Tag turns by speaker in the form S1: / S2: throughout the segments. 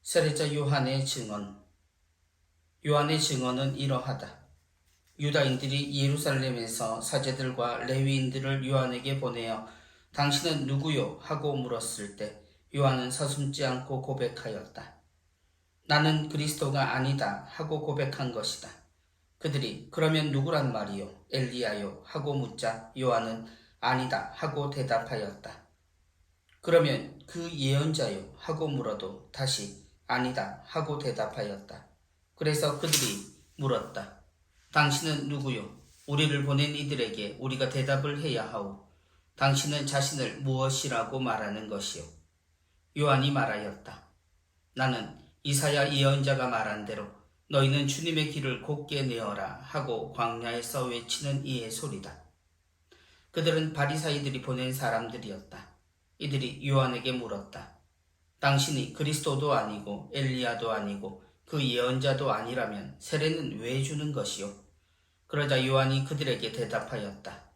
S1: 세례자 요한의 증언. 요한의 증언은 이러하다. 유다인들이 예루살렘에서 사제들과 레위인들을 요한에게 보내어 당신은 누구요? 하고 물었을 때 요한은 서슴지 않고 고백하였다. 나는 그리스도가 아니다 하고 고백한 것이다. 그들이 그러면 누구란 말이요? 엘리야요? 하고 묻자 요한은 아니다 하고 대답하였다. 그러면 그 예언자요? 하고 물어도 다시 아니다 하고 대답하였다. 그래서 그들이 물었다. 당신은 누구요? 우리를 보낸 이들에게 우리가 대답을 해야 하오. 당신은 자신을 무엇이라고 말하는 것이요? 요한이 말하였다. 나는 이사야 예언자가 말한 대로 너희는 주님의 길을 곧게 내어라 하고 광야에서 외치는 이의 소리다. 그들은 바리사이들이 보낸 사람들이었다. 이들이 요한에게 물었다. 당신이 그리스도도 아니고 엘리야도 아니고 그 예언자도 아니라면 세례는 왜 주는 것이요? 그러자 요한이 그들에게 대답하였다.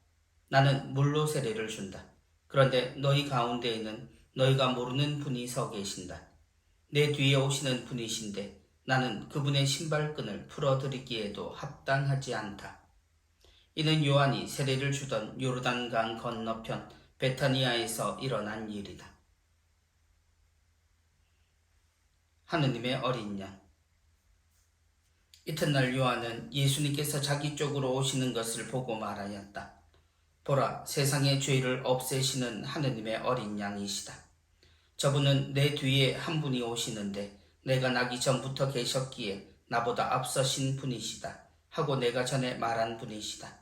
S1: 나는 물로 세례를 준다. 그런데 너희 가운데에는 너희가 모르는 분이 서 계신다. 내 뒤에 오시는 분이신데 나는 그분의 신발끈을 풀어드리기에도 합당하지 않다. 이는 요한이 세례를 주던 요르단강 건너편 베타니아에서 일어난 일이다. 하느님의 어린 양. 이튿날 요한은 예수님께서 자기 쪽으로 오시는 것을 보고 말하였다. 보라, 세상의 죄를 없애시는 하느님의 어린 양이시다. 저분은 내 뒤에 한 분이 오시는데 내가 나기 전부터 계셨기에 나보다 앞서신 분이시다 하고 내가 전에 말한 분이시다.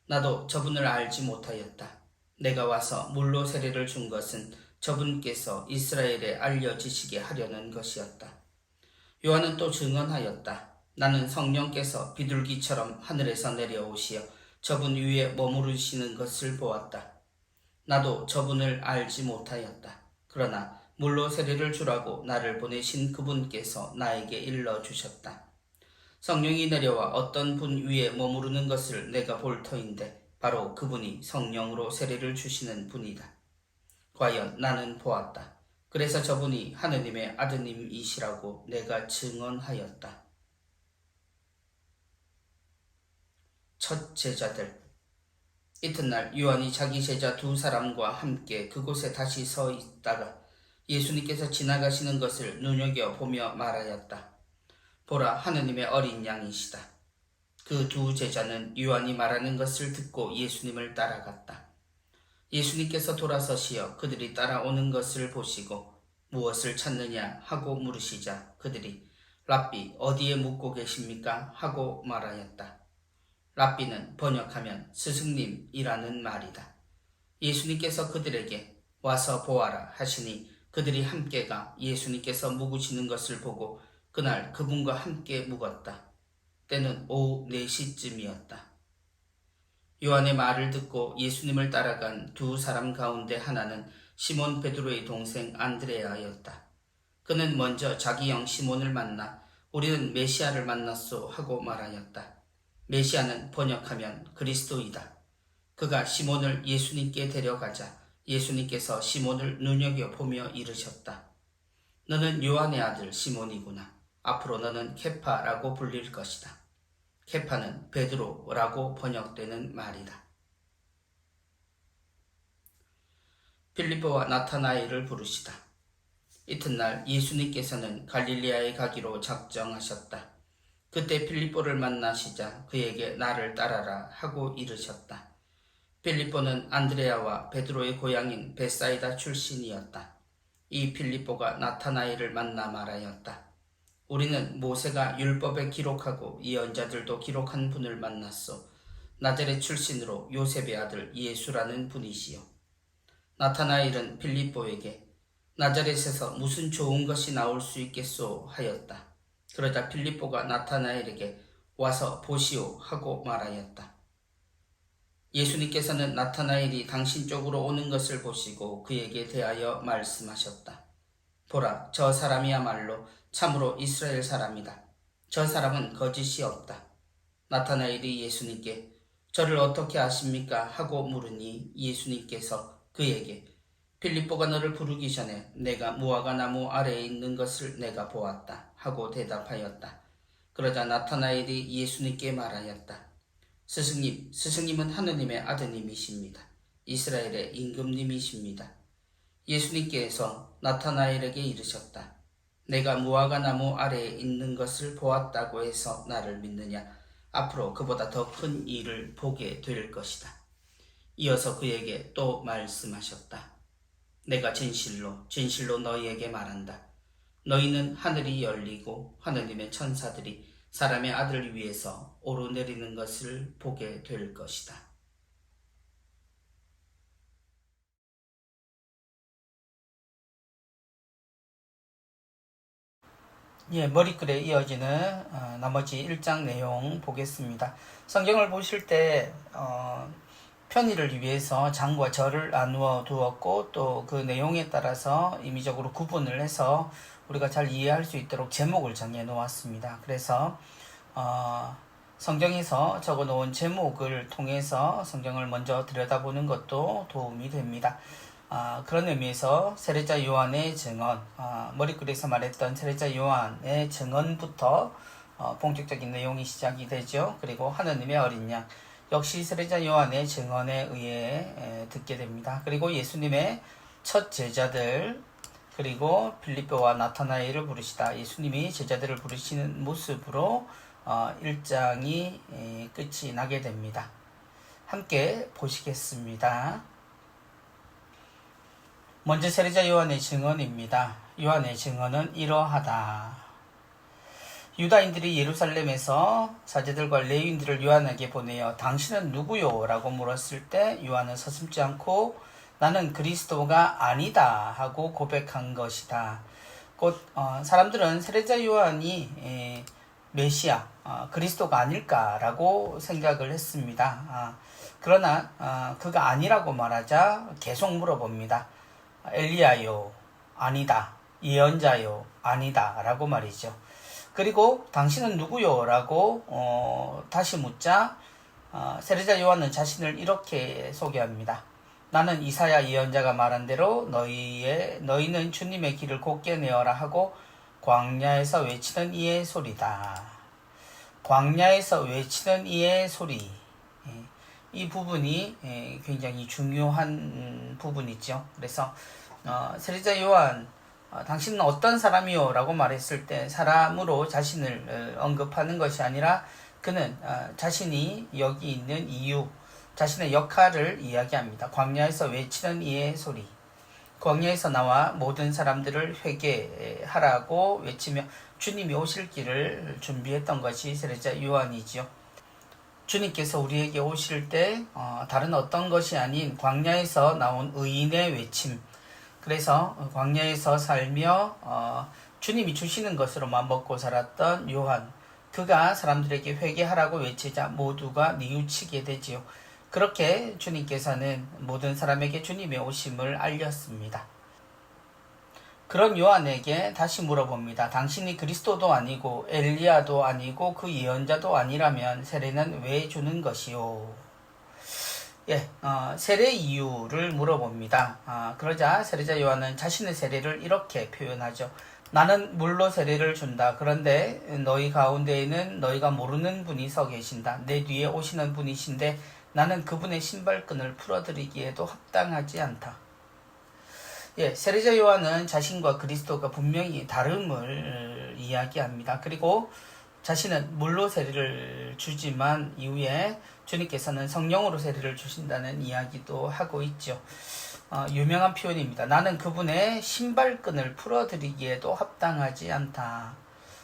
S1: 나도 저분을 알지 못하였다. 내가 와서 물로 세례를 준 것은 저분께서 이스라엘에 알려지시게 하려는 것이었다. 요한은 또 증언하였다. 나는 성령께서 비둘기처럼 하늘에서 내려오시어 저분 위에 머무르시는 것을 보았다. 나도 저분을 알지 못하였다. 그러나 물로 세례를 주라고 나를 보내신 그분께서 나에게 일러주셨다. 성령이 내려와 어떤 분 위에 머무르는 것을 내가 볼 터인데 바로 그분이 성령으로 세례를 주시는 분이다. 과연 나는 보았다. 그래서 저분이 하느님의 아드님이시라고 내가 증언하였다. 첫 제자들. 이튿날 요한이 자기 제자 두 사람과 함께 그곳에 다시 서 있다가 예수님께서 지나가시는 것을 눈여겨보며 말하였다. 보라, 하느님의 어린 양이시다. 그 두 제자는 요한이 말하는 것을 듣고 예수님을 따라갔다. 예수님께서 돌아서시어 그들이 따라오는 것을 보시고 무엇을 찾느냐 하고 물으시자 그들이 랍비, 어디에 묵고 계십니까? 하고 말하였다. 랍비는 번역하면 스승님이라는 말이다. 예수님께서 그들에게 와서 보아라 하시니 그들이 함께가 예수님께서 묵으시는 것을 보고 그날 그분과 함께 묵었다. 때는 오후 4시쯤이었다. 요한의 말을 듣고 예수님을 따라간 두 사람 가운데 하나는 시몬 베드로의 동생 안드레아였다. 그는 먼저 자기 형 시몬을 만나 우리는 메시아를 만났소 하고 말하였다. 메시아는 번역하면 그리스도이다. 그가 시몬을 예수님께 데려가자 예수님께서 시몬을 눈여겨보며 이르셨다. 너는 요한의 아들 시몬이구나. 앞으로 너는 케파라고 불릴 것이다. 케파는 베드로라고 번역되는 말이다. 빌립보와 나타나엘을 부르시다. 이튿날 예수님께서는 갈릴리아에 가기로 작정하셨다. 그때 빌립보를 만나시자 그에게 나를 따라라 하고 이르셨다. 빌립보는 안드레아와 베드로의 고향인 벳사이다 출신이었다. 이 빌립보가 나타나엘을 만나 말하였다. 우리는 모세가 율법에 기록하고 예언자들도 기록한 분을 만났소. 나자렛 출신으로 요셉의 아들 예수라는 분이시요. 나타나엘은 빌립보에게 나자렛에서 무슨 좋은 것이 나올 수 있겠소 하였다. 그러자 빌립보가 나타나엘에게 와서 보시오 하고 말하였다. 예수님께서는 나타나엘이 당신 쪽으로 오는 것을 보시고 그에게 대하여 말씀하셨다. 보라, 저 사람이야말로 참으로 이스라엘 사람이다. 저 사람은 거짓이 없다. 나타나엘이 예수님께 저를 어떻게 아십니까? 하고 물으니 예수님께서 그에게 빌립보가 너를 부르기 전에 내가 무화과 나무 아래에 있는 것을 내가 보았다 하고 대답하였다. 그러자 나타나엘이 예수님께 말하였다. 스승님은 하느님의 아드님이십니다. 이스라엘의 임금님이십니다. 예수님께서 나타나엘에게 이르셨다. 내가 무화과 나무 아래에 있는 것을 보았다고 해서 나를 믿느냐? 앞으로 그보다 더 큰 일을 보게 될 것이다. 이어서 그에게 또 말씀하셨다. 내가 진실로 너희에게 말한다. 너희는 하늘이 열리고 하느님의 천사들이 사람의 아들을 위해서 오르내리는 것을 보게 될 것이다. 머리글에 이어지는 나머지 1장 내용 보겠습니다. 성경을 보실 때 편의를 위해서 장과 절을 나누어 두었고 또 그 내용에 따라서 임의적으로 구분을 해서 우리가 잘 이해할 수 있도록 제목을 정해 놓았습니다. 그래서 성경에서 적어 놓은 제목을 통해서 성경을 먼저 들여다보는 것도 도움이 됩니다. 그런 의미에서 세례자 요한의 증언, 머리글에서 말했던 세례자 요한의 증언부터 본격적인 내용이 시작이 되죠. 그리고 하느님의 어린 양, 역시 세례자 요한의 증언에 의해 듣게 됩니다. 그리고 예수님의 첫 제자들, 그리고 빌립보와 나타나엘을 부르시다. 예수님이 제자들을 부르시는 모습으로 1장이 끝이 나게 됩니다. 함께 보시겠습니다. 먼저 세례자 요한의 증언입니다. 요한의 증언은 이러하다. 유다인들이 예루살렘에서 사제들과 레위인들을 요한에게 보내어 당신은 누구요? 라고 물었을 때 요한은 서슴지 않고 나는 그리스도가 아니다 하고 고백한 것이다. 곧 사람들은 세례자 요한이 메시아, 그리스도가 아닐까라고 생각을 했습니다. 그러나 그가 아니라고 말하자 계속 물어봅니다. 엘리야요? 아니다. 예언자요? 아니다. 라고 말이죠. 그리고 당신은 누구요? 라고 다시 묻자 세례자 요한은 자신을 이렇게 소개합니다. 나는 이사야 예언자가 말한 대로 너희는 주님의 길을 곧게 내어라 하고 광야에서 외치는 이의 소리다. 광야에서 외치는 이의 소리. 이 부분이 굉장히 중요한 부분이죠. 그래서 세례자 요한, 당신은 어떤 사람이요? 라고 말했을 때 사람으로 자신을 언급하는 것이 아니라 그는 자신이 여기 있는 이유, 자신의 역할을 이야기합니다. 광야에서 외치는 이의 소리. 광야에서 나와 모든 사람들을 회개하라고 외치며 주님이 오실 길을 준비했던 것이 세례자 요한이지요. 주님께서 우리에게 오실 때 다른 어떤 것이 아닌 광야에서 나온 의인의 외침, 그래서 광야에서 살며 주님이 주시는 것으로만 먹고 살았던 요한, 그가 사람들에게 회개하라고 외치자 모두가 뉘우치게 되지요. 그렇게 주님께서는 모든 사람에게 주님의 오심을 알렸습니다. 그런 요한에게 다시 물어봅니다. 당신이 그리스도도 아니고 엘리야도 아니고 그 예언자도 아니라면 세례는 왜 주는 것이요? 세례 이유를 물어봅니다. 그러자 세례자 요한은 자신의 세례를 이렇게 표현하죠. 나는 물로 세례를 준다. 그런데 너희 가운데에는 너희가 모르는 분이 서 계신다. 내 뒤에 오시는 분이신데 나는 그분의 신발끈을 풀어드리기에도 합당하지 않다. 세례자 요한은 자신과 그리스도가 분명히 다름을 이야기합니다. 그리고 자신은 물로 세례를 주지만 이후에 주님께서는 성령으로 세례를 주신다는 이야기도 하고 있죠. 유명한 표현입니다. 나는 그분의 신발끈을 풀어드리기에도 합당하지 않다.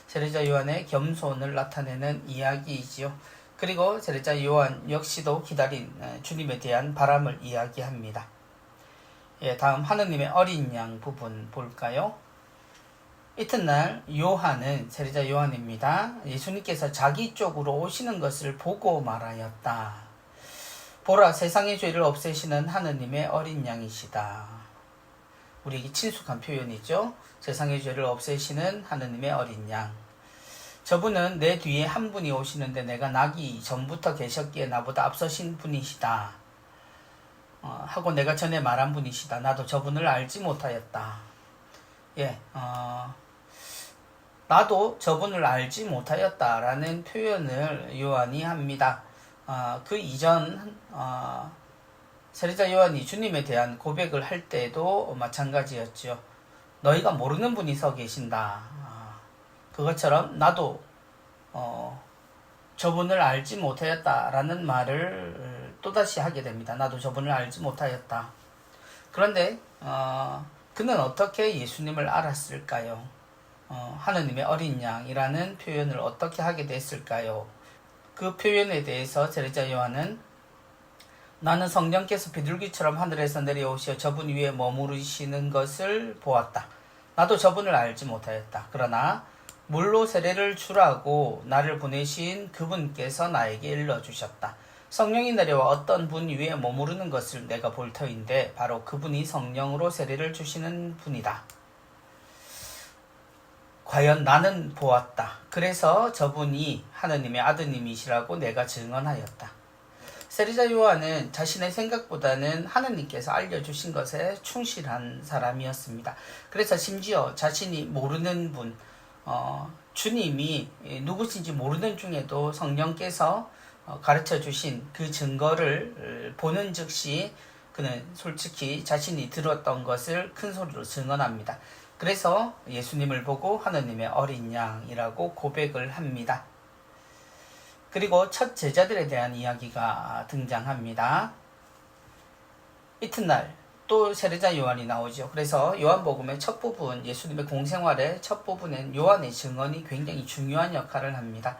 S1: 세례자 요한의 겸손을 나타내는 이야기이지요. 그리고 세례자 요한 역시도 기다린 주님에 대한 바람을 이야기합니다. 다음 하느님의 어린 양 부분 볼까요? 이튿날 요한은 세례자 요한입니다. 예수님께서 자기 쪽으로 오시는 것을 보고 말하였다. 보라, 세상의 죄를 없애시는 하느님의 어린 양이시다. 우리에게 친숙한 표현이죠. 세상의 죄를 없애시는 하느님의 어린 양. 저분은 내 뒤에 한 분이 오시는데 내가 나기 전부터 계셨기에 나보다 앞서신 분이시다. 하고 내가 전에 말한 분이시다. 나도 저분을 알지 못하였다. 예, 나도 저분을 알지 못하였다라는 표현을 요한이 합니다. 그 이전 세례자 요한이 주님에 대한 고백을 할 때도 마찬가지였죠. 너희가 모르는 분이 서 계신다. 그것처럼 나도 저분을 알지 못하였다라는 말을 또다시 하게 됩니다. 나도 저분을 알지 못하였다. 그런데 그는 어떻게 예수님을 알았을까요? 하느님의 어린 양이라는 표현을 어떻게 하게 됐을까요? 그 표현에 대해서 세례자 요한은 나는 성령께서 비둘기처럼 하늘에서 내려오시어 저분 위에 머무르시는 것을 보았다. 나도 저분을 알지 못하였다. 그러나 물로 세례를 주라고 나를 보내신 그분께서 나에게 일러주셨다. 성령이 내려와 어떤 분 위에 머무르는 것을 내가 볼 터인데 바로 그분이 성령으로 세례를 주시는 분이다. 과연 나는 보았다. 그래서 저분이 하느님의 아드님이시라고 내가 증언하였다. 세례자 요한은 자신의 생각보다는 하느님께서 알려주신 것에 충실한 사람이었습니다. 그래서 심지어 자신이 모르는 분, 주님이 누구신지 모르는 중에도 성령께서 가르쳐 주신 그 증거를 보는 즉시 그는 솔직히 자신이 들었던 것을 큰 소리로 증언합니다. 그래서 예수님을 보고 하느님의 어린 양이라고 고백을 합니다. 그리고 첫 제자들에 대한 이야기가 등장합니다. 이튿날 또 세례자 요한이 나오죠. 그래서 요한복음의 첫 부분, 예수님의 공생활의 첫 부분엔 요한의 증언이 굉장히 중요한 역할을 합니다.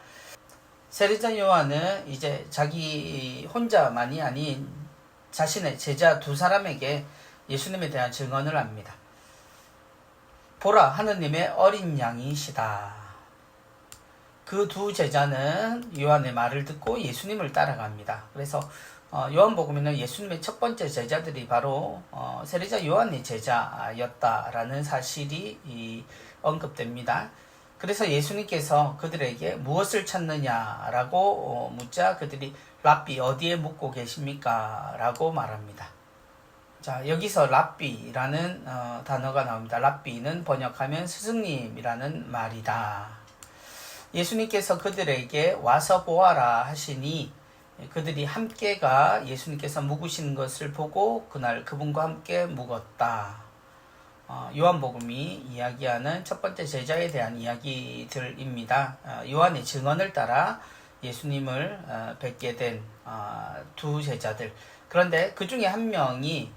S1: 세례자 요한은 이제 자기 혼자만이 아닌 자신의 제자 두 사람에게 예수님에 대한 증언을 합니다. 보라, 하느님의 어린 양이시다. 그 두 제자는 요한의 말을 듣고 예수님을 따라갑니다. 그래서 요한복음에는 예수님의 첫 번째 제자들이 바로 세례자 요한의 제자였다라는 사실이 언급됩니다. 그래서 예수님께서 그들에게 무엇을 찾느냐라고 묻자 그들이 랍비 어디에 묵고 계십니까? 라고 말합니다. 자, 여기서 랍비라는 단어가 나옵니다. 랍비는 번역하면 스승님이라는 말이다. 예수님께서 그들에게 와서 보아라 하시니 그들이 함께가 예수님께서 묵으시는 것을 보고 그날 그분과 함께 묵었다. 요한복음이 이야기하는 첫 번째 제자에 대한 이야기들입니다. 요한의 증언을 따라 예수님을 뵙게 된 두 제자들. 그런데 그 중에 한 명이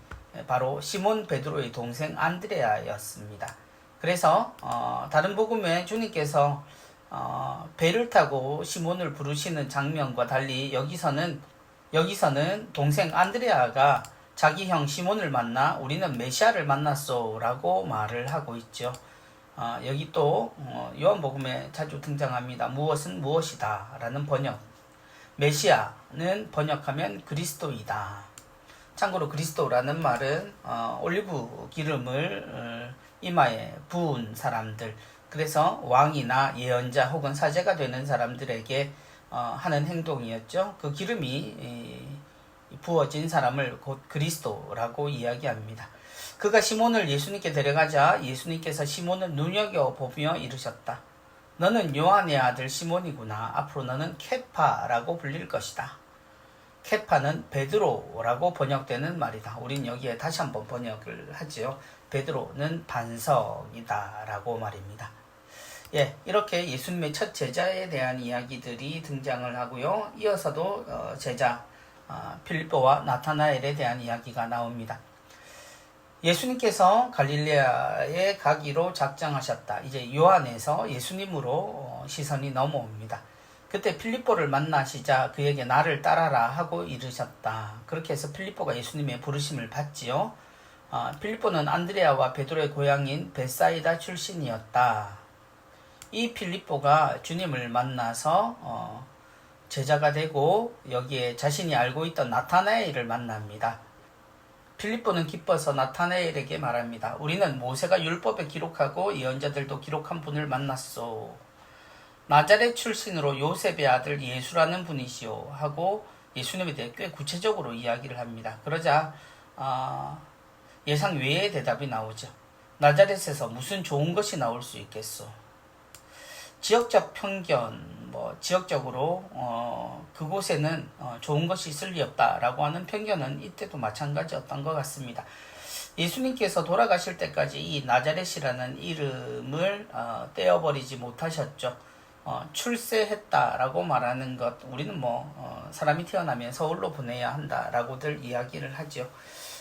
S1: 바로 시몬 베드로의 동생 안드레아였습니다. 그래서 다른 복음에 주님께서 배를 타고 시몬을 부르시는 장면과 달리 여기서는 동생 안드레아가 자기 형 시몬을 만나 우리는 메시아를 만났소 라고 말을 하고 있죠. 여기 또 요한복음에 자주 등장합니다. 무엇은 무엇이다 라는 번역. 메시아는 번역하면 그리스도이다. 참고로 그리스도라는 말은 올리브 기름을 이마에 부은 사람들, 그래서 왕이나 예언자 혹은 사제가 되는 사람들에게 하는 행동이었죠. 그 기름이 부어진 사람을 곧 그리스도라고 이야기합니다. 그가 시몬을 예수님께 데려가자 예수님께서 시몬을 눈여겨보며 이르셨다. 너는 요한의 아들 시몬이구나. 앞으로 너는 케파라고 불릴 것이다. 케파는 베드로라고 번역되는 말이다. 우린 여기에 다시 한번 번역을 하지요. 베드로는 반석이다 라고 말입니다. 예, 이렇게 예수님의 첫 제자에 대한 이야기들이 등장을 하고요. 이어서도 제자 필립보와 나타나엘에 대한 이야기가 나옵니다. 예수님께서 갈릴레아에 가기로 작정하셨다. 이제 요한에서 예수님으로 시선이 넘어옵니다. 그때 필립보를 만나시자 그에게 나를 따라라 하고 이르셨다. 그렇게 해서 필립보가 예수님의 부르심을 받지요. 필립보는 안드레아와 베드로의 고향인 벳사이다 출신이었다. 이 필립보가 주님을 만나서 제자가 되고 여기에 자신이 알고 있던 나타나엘을 만납니다. 필립보는 기뻐서 나타나엘에게 말합니다. 우리는 모세가 율법에 기록하고 예언자들도 기록한 분을 만났소. 나자렛 출신으로 요셉의 아들 예수라는 분이시오 하고 예수님에 대해 꽤 구체적으로 이야기를 합니다. 그러자 예상 외의 대답이 나오죠. 나자렛에서 무슨 좋은 것이 나올 수 있겠소? 지역적 편견, 지역적으로 그곳에는 좋은 것이 있을 리 없다라고 하는 편견은 이때도 마찬가지였던 것 같습니다. 예수님께서 돌아가실 때까지 이 나자렛이라는 이름을 떼어버리지 못하셨죠. 출세했다라고 말하는 것, 우리는 사람이 태어나면 서울로 보내야 한다라고들 이야기를 하죠.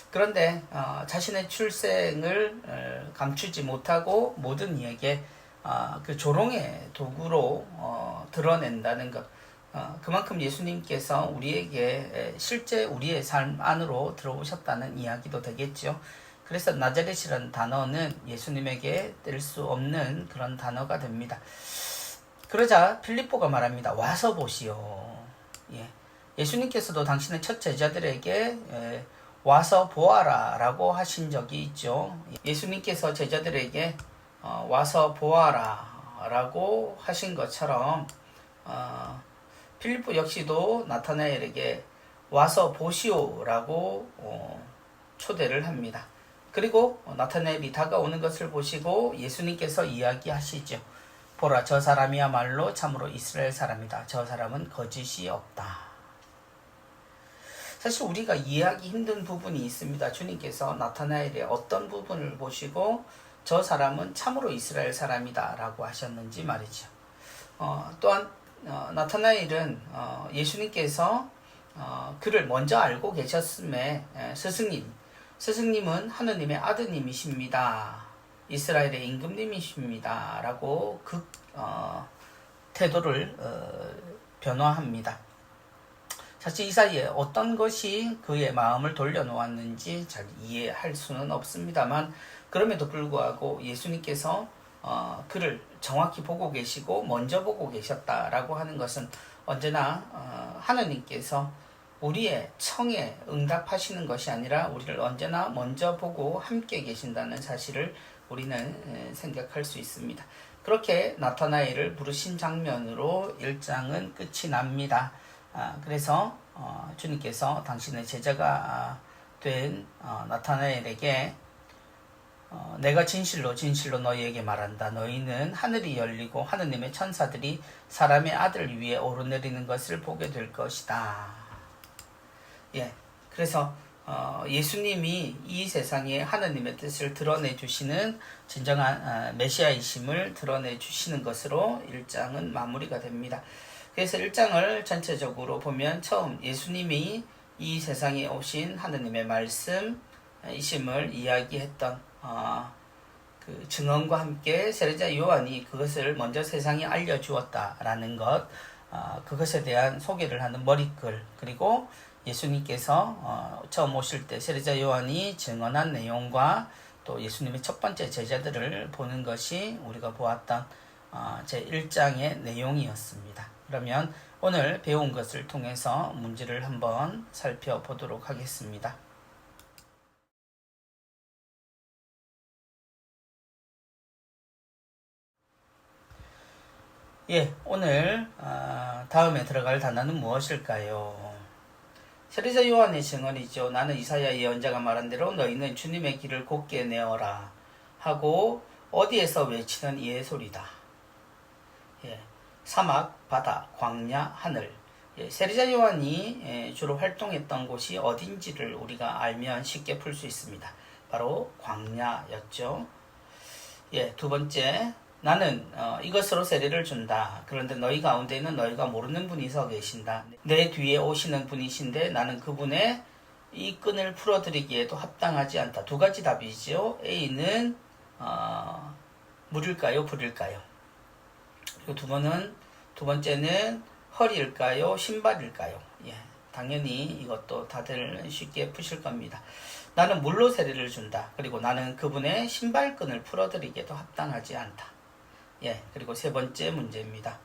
S1: 그런데 자신의 출생을 감추지 못하고 모든 이에게 그 조롱의 도구로 드러낸다는 것, 그만큼 예수님께서 우리에게 실제 우리의 삶 안으로 들어오셨다는 이야기도 되겠죠. 그래서 나자렛이라는 단어는 예수님에게 뗄 수 없는 그런 단어가 됩니다. 그러자 필립보가 말합니다. 와서 보시오. 예수님께서도 당신의 첫 제자들에게 와서 보아라 라고 하신 적이 있죠. 예수님께서 제자들에게 와서 보아라 라고 하신 것처럼 필립보 역시도 나타나엘에게 와서 보시오 라고 초대를 합니다. 그리고 나타나엘이 다가오는 것을 보시고 예수님께서 이야기하시죠. 보라, 저 사람이야말로 참으로 이스라엘 사람이다. 저 사람은 거짓이 없다. 사실 우리가 이해하기 힘든 부분이 있습니다. 주님께서 나타나엘의 어떤 부분을 보시고 저 사람은 참으로 이스라엘 사람이다 라고 하셨는지 말이죠. 또한 나타나엘은 예수님께서 그를 먼저 알고 계셨음에 스승님은 하느님의 아드님이십니다. 이스라엘의 임금님이십니다. 라고 태도를 변화합니다. 사실 이 사이에 어떤 것이 그의 마음을 돌려놓았는지 잘 이해할 수는 없습니다만 그럼에도 불구하고 예수님께서 그를 정확히 보고 계시고 먼저 보고 계셨다라고 하는 것은 언제나 하느님께서 우리의 청에 응답하시는 것이 아니라 우리를 언제나 먼저 보고 함께 계신다는 사실을 우리는 생각할 수 있습니다. 그렇게 나타나엘을 부르신 장면으로 1장은 끝이 납니다. 그래서 주님께서 당신의 제자가 된 나타나엘에게 내가 진실로 너희에게 말한다. 너희는 하늘이 열리고 하느님의 천사들이 사람의 아들 위에 오르내리는 것을 보게 될 것이다. 그래서 예수님이 이 세상에 하느님의 뜻을 드러내 주시는 진정한 메시아이심을 드러내 주시는 것으로 1장은 마무리가 됩니다. 그래서 1장을 전체적으로 보면 처음 예수님이 이 세상에 오신 하느님의 말씀이심을 이야기했던 그 증언과 함께 세례자 요한이 그것을 먼저 세상에 알려주었다라는 것, 그것에 대한 소개를 하는 머리글, 그리고 예수님께서 처음 오실 때 세례자 요한이 증언한 내용과 또 예수님의 첫 번째 제자들을 보는 것이 우리가 보았던 제1장의 내용이었습니다. 그러면 오늘 배운 것을 통해서 문제를 한번 살펴보도록 하겠습니다. 오늘 다음에 들어갈 단어는 무엇일까요? 세례자 요한의 증언이죠. 나는 이사야 예언자가 말한 대로 너희는 주님의 길을 곧게 내어라 하고 어디에서 외치는 이의 소리다. 사막, 바다, 광야, 하늘. 세례자 요한이 주로 활동했던 곳이 어딘지를 우리가 알면 쉽게 풀 수 있습니다. 바로 광야였죠. 두 번째, 나는 이것으로 세례를 준다. 그런데 너희 가운데는 너희가 모르는 분이 서 계신다. 내 뒤에 오시는 분이신데 나는 그분의 이 끈을 풀어드리기에도 합당하지 않다. 두 가지 답이죠. A는 물일까요? 불일까요? 그리고 두 번째는 허리일까요? 신발일까요? 당연히 이것도 다들 쉽게 푸실 겁니다. 나는 물로 세례를 준다. 그리고 나는 그분의 신발끈을 풀어드리기에도 합당하지 않다. 그리고 세 번째 문제입니다.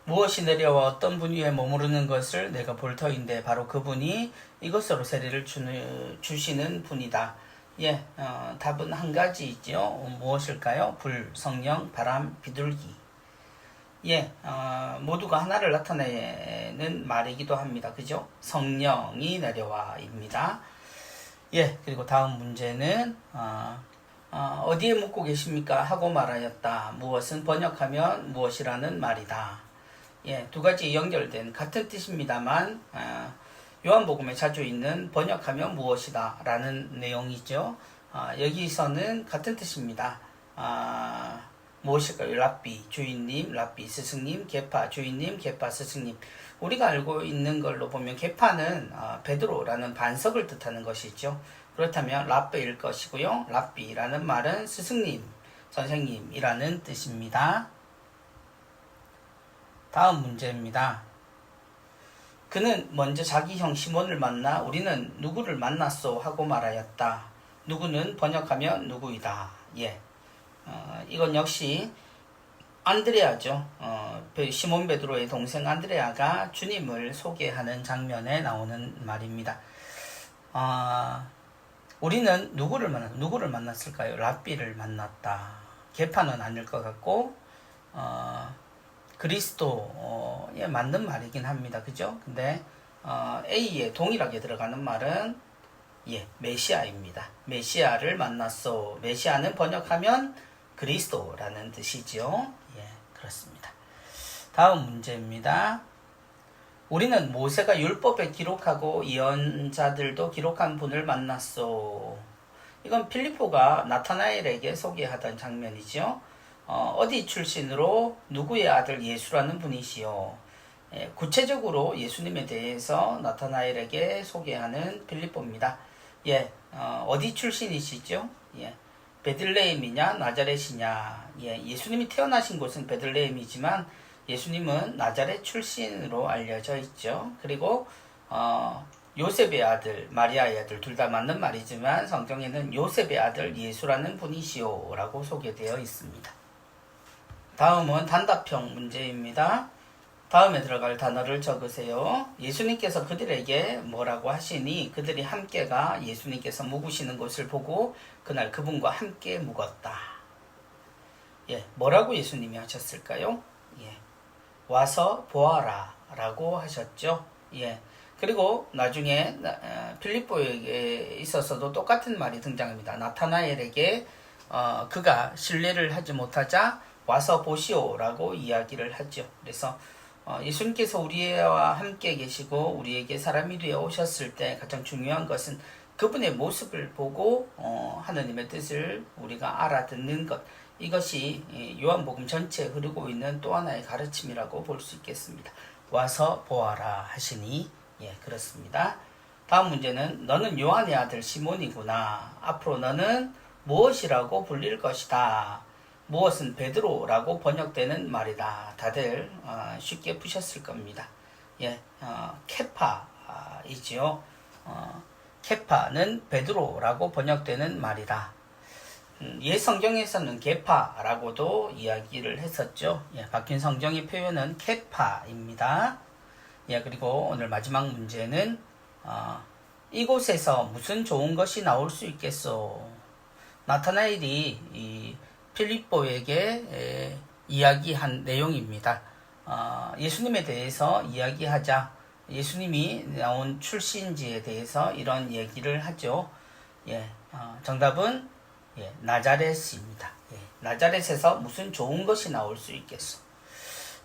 S1: 무엇이 내려와 어떤 분 위에 머무르는 것을 내가 볼 터인데 바로 그분이 이것으로 세례를 주시는 분이다. 답은 한 가지이죠. 무엇일까요? 불, 성령, 바람, 비둘기. 모두가 하나를 나타내는 말이기도 합니다. 그죠? 성령이 내려와입니다. 예, 그리고 다음 문제는 어디에 묻고 계십니까? 하고 말하였다. 무엇은 번역하면 무엇이라는 말이다. 예, 두 가지 연결된 같은 뜻입니다만 요한복음에 자주 있는 번역하면 무엇이다 라는 내용이죠. 여기서는 같은 뜻입니다. 무엇일까요? 랍비, 주인님, 랍비, 스승님, 게파, 주인님, 게파, 스승님. 우리가 알고 있는 걸로 보면 게파는 베드로라는 반석을 뜻하는 것이죠. 그렇다면 랍비일 것이고요. 랍비라는 말은 스승님, 선생님이라는 뜻입니다. 다음 문제입니다. 그는 먼저 자기 형 시몬을 만나 우리는 누구를 만났소 하고 말하였다. 누구는 번역하면 누구이다. 예. 이건 역시 안드레아죠. 시몬 베드로의 동생 안드레아가 주님을 소개하는 장면에 나오는 말입니다. 우리는 누구를 만났을까요? 랍비를 만났다. 게파는 아닐 것 같고 그리스도에 맞는 말이긴 합니다. 그죠? 근데 A에 동일하게 들어가는 말은 메시아입니다. 메시아를 만났소. 메시아는 번역하면 그리스도라는 뜻이죠. 예, 그렇습니다. 다음 문제입니다. 우리는 모세가 율법에 기록하고 예언자들도 기록한 분을 만났소. 이건 필리포가 나타나엘에게 소개하던 장면이죠. 어디 출신으로 누구의 아들 예수라는 분이시요. 예, 구체적으로 예수님에 대해서 나타나엘에게 소개하는 필리포입니다. 예, 어디 출신이시죠? 예, 베들레헴이냐 나자렛이냐. 예, 예수님이 태어나신 곳은 베들레헴이지만 예수님은 나자렛 출신으로 알려져 있죠. 그리고 요셉의 아들, 마리아의 아들 둘 다 맞는 말이지만 성경에는 요셉의 아들 예수라는 분이시오 라고 소개되어 있습니다. 다음은 단답형 문제입니다. 다음에 들어갈 단어를 적으세요. 예수님께서 그들에게 뭐라고 하시니 그들이 함께가 예수님께서 묵으시는 것을 보고 그날 그분과 함께 묵었다. 예, 뭐라고 예수님이 하셨을까요? 예, 와서 보아라 라고 하셨죠. 예, 그리고 나중에 필리포에게 있어서도 똑같은 말이 등장합니다. 나타나엘에게 그가 신뢰를 하지 못하자 와서 보시오 라고 이야기를 하죠. 그래서 예수님께서 우리와 함께 계시고 우리에게 사람이 되어 오셨을 때 가장 중요한 것은 그분의 모습을 보고 하느님의 뜻을 우리가 알아듣는 것. 이것이 요한복음 전체에 흐르고 있는 또 하나의 가르침이라고 볼 수 있겠습니다. 와서 보아라 하시니 예, 그렇습니다. 다음 문제는 너는 요한의 아들 시몬이구나. 앞으로 너는 무엇이라고 불릴 것이다. 무엇은 베드로라고 번역되는 말이다. 다들 쉽게 푸셨을 겁니다. 예, 케파이지요. 케파는 베드로라고 번역되는 말이다. 예, 성경에서는 게파라고도 이야기를 했었죠. 예, 바뀐 성경의 표현은 케파입니다. 예, 그리고 오늘 마지막 문제는 이곳에서 무슨 좋은 것이 나올 수 있겠소? 나타나엘이 이 필리포에게 이야기한 내용입니다. 예수님에 대해서 이야기하자 예수님이 나온 출신지에 대해서 이런 얘기를 하죠. 예, 정답은 나자렛입니다. 예, 나자렛에서 무슨 좋은 것이 나올 수 있겠소?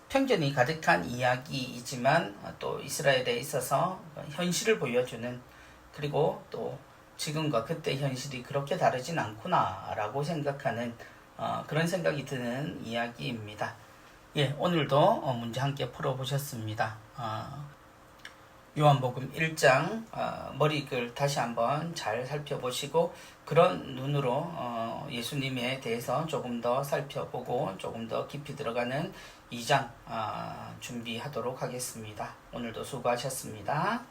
S1: 편견이 가득한 이야기이지만 또 이스라엘에 있어서 현실을 보여주는 그리고 또 지금과 그때 현실이 그렇게 다르진 않구나 라고 생각하는 그런 생각이 드는 이야기입니다. 예, 오늘도 문제 함께 풀어보셨습니다. 요한복음 1장 머리글 다시 한번 잘 살펴보시고 그런 눈으로 예수님에 대해서 조금 더 살펴보고 조금 더 깊이 들어가는 2장 준비하도록 하겠습니다. 오늘도 수고하셨습니다.